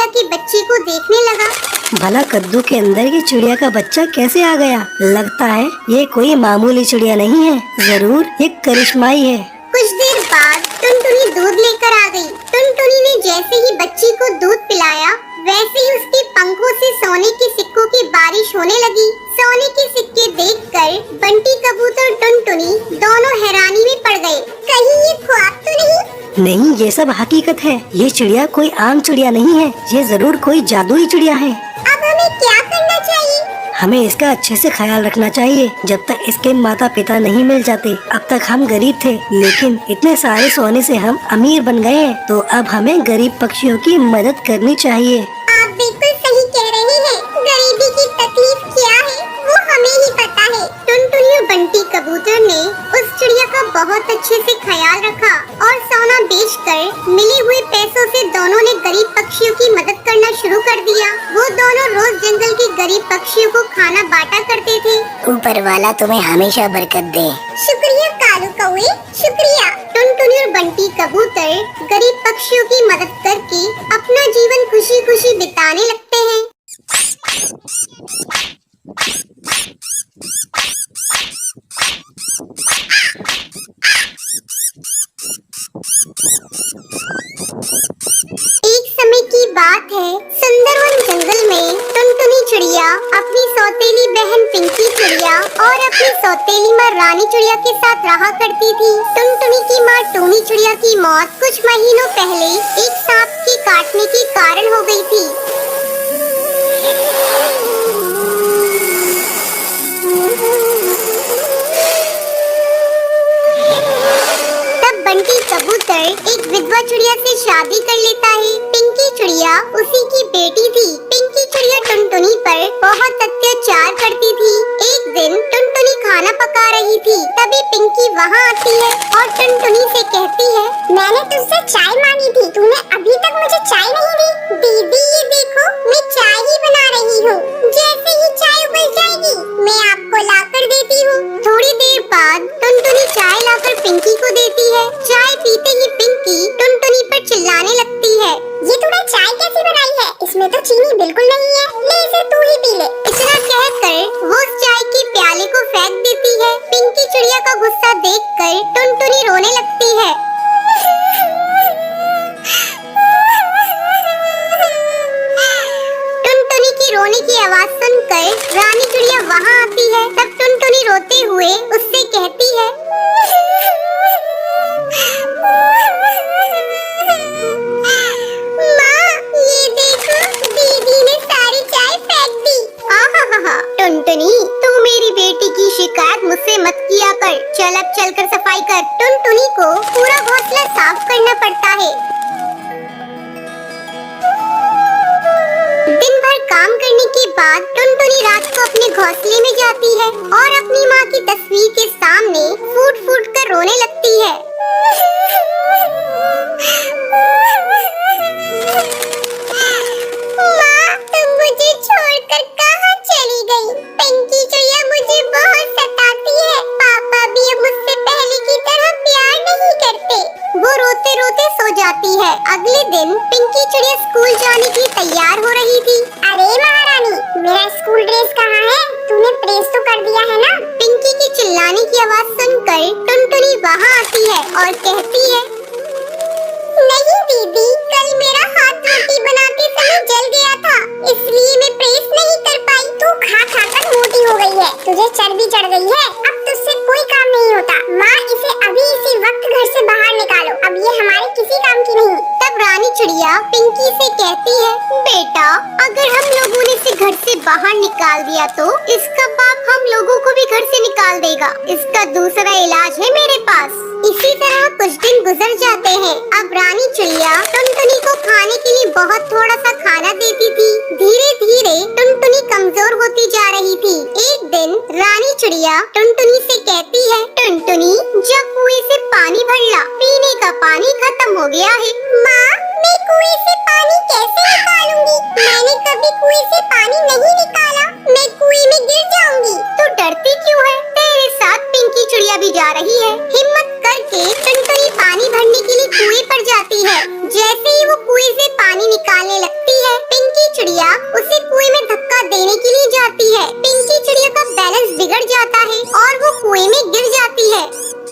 चिड़िया के बच्चे को देखने लगा। भला कद्दू के अंदर ये चिड़िया का बच्चा कैसे आ गया? लगता है ये कोई मामूली चिड़िया नहीं है, जरूर ये करिश्माई है। कुछ देर बाद टुनटुनी दूध लेकर आ गई। टुनटुनी ने जैसे ही बच्ची को दूध पिलाया, वैसे ही उसके पंखों से सोने के सिक्कों की बारिश होने लगी। सोने के सिक्के देखकर बंटी कबूतर और टुनटुनी दोनों हैरानी में पड़ गए। कहीं ये ख्वाब तो नहीं? नहीं, ये सब हकीकत है। ये चिड़िया कोई आम चिड़िया नहीं है, ये जरूर कोई जादुई चिड़िया है। अब हमें क्या करना चाहिए? हमें इसका अच्छे से ख्याल रखना चाहिए जब तक इसके माता पिता नहीं मिल जाते। अब तक हम गरीब थे, लेकिन इतने सारे सोने से हम अमीर बन गए हैं, तो अब हमें गरीब पक्षियों की मदद करनी चाहिए। आप बिल्कुल सही कह रहे हैं। गरीबी की तकलीफ क्या है वो हमें ही पता है। टुनटुनी और बंटी कबूतर ने उस चिड़िया का बहुत अच्छे से ख्याल रखा और सोना बेचकर मिले हुए पैसों से दोनों ने गरीब पक्षियों की मदद करना शुरू कर दिया। वो दोनों रोज जंगल के गरीब पक्षियों को खाना बांटा करते थे। ऊपर वाला तुम्हें हमेशा बरकत दे। शुक्रिया कालू कौवे, शुक्रिया। टुनटुनी और बंटी कबूतर गरीब पक्षियों की मदद करके अपना जीवन खुशी खुशी बिताने लगते हैं। एक समय की बात है, सुंदरवन जंगल में टुनटुनी चिड़िया अपनी सौतेली बहन पिंकी चिड़िया और अपनी सौतेली माँ रानी चिड़िया के साथ रहा करती थी। टुनटुनी की माँ टूनी चिड़िया की मौत कुछ महीनों पहले एक सांप के काटने के कारण हो गई थी। बंटी कबूतर एक विधवा चिड़िया से शादी कर लेता है। पिंकी चिड़िया उसी की बेटी थी। पिंकी चिड़िया टुनटुनी पर बहुत अत्याचार करती थी। एक दिन टुनटुनी खाना पका रही थी, तभी पिंकी वहाँ आती है और टुनटुनी से कहती है, मैंने तुझसे चाय मांगी थी, तूने अभी तक मुझे चाय नहीं दी। दीदी ये देखो, मैं चाय ही बना रही हूँ, जैसे ही चाय उबल जाएगी मैं आपको लाकर देती हूँ। थोड़ी देर बाद टुनटुनी चाय लाकर पिंकी को देती है। चाय पीते ही पिंकी टुनटुनी पर चिल्लाने लगती है, ये तूने चाय कैसे बनाई है? इसमें तो चीनी बिल्कुल नहीं है, ले इसे तू ही पी ले। इतना कहकर वो उस चाय के प्याले को फेंक देती है। पिंकी चिड़िया का गुस्सा देखकर टुनटुनी रोने लगती है। टुनटुनी की रोने की आवाज सुनकर रानी चिड़िया वहाँ आती है। तब टुनटुनी रोते हुए उससे कहती है, टुनटुनी तू मेरी बेटी की शिकायत मुझसे मत किया कर। चल अब चलकर सफाई कर। टुनटुनी को पूरा घोंसला साफ करना पड़ता है। दिन भर काम करने के बाद टुनटुनी रात को अपने घोंसले में जाती है और अपनी माँ की तस्वीर के सामने फूट फूट कर रोने लगती है। माँ, तुम मुझे छोड़कर कहाँ चली गई? पिंकी चिड़िया मुझे बहुत सताती है। पापा भी अब मुझसे पहले की तरह प्यार नहीं करते। वो रोते रोते सो जाती है। अगले दिन पिंकी चिड़िया स्कूल जाने के लिए तैयार हो रही थी। अरे महारानी, मेरा स्कूल ड्रेस कहाँ है? तूने प्रेस तो कर दिया है ना? पिंकी की चिल्लाने की आवाज सुनकर टुनटुनी वहाँ आती है और कहती है, नहीं दीदी, कल मेरा हाथ रोटी बनाते समय जल गया था, इसलिए मैं प्रेस नहीं कर पाई। तू खा खा कर मोटी हो गई है, तुझे चर्बी चढ़ गई है, अब तुझसे कोई काम नहीं होता। माँ, इसे अभी इसी वक्त घर से बाहर निकालो, अब ये हमारे किसी काम की नहीं। तब रानी चिड़िया पिंकी से कहती है, बेटा, अगर हम लोगों ने इसे घर से बाहर निकाल दिया तो इसका बाप हम लोगों को भी घर से निकाल देगा। इसका दूसरा इलाज है मेरे पास। इसी तरह कुछ दिन गुजर जाते हैं। अब रानी चिड़िया टुनटुनी को खाने के लिए बहुत थोड़ा सा खाना देती थी। धीरे धीरे टुनटुनी कमजोर होती जा रही थी। एक दिन रानी चिड़िया टुनटुनी से कहती है, टुनटुनी, जब कुएं से पानी भर ला, पीने का पानी खत्म हो गया है। माँ, मैं कुएं से पानी कैसे निकालूंगी? मैंने कभी कुएं से पानी नहीं निकाला, मैं कुएं में गिर जाऊंगी। तो डरती क्यों है? तेरे साथ पिंकी चिड़िया भी जा रही है। हिम्मत करके टुनटुनी पानी भरने के लिए कुएं पर जाती है। जैसे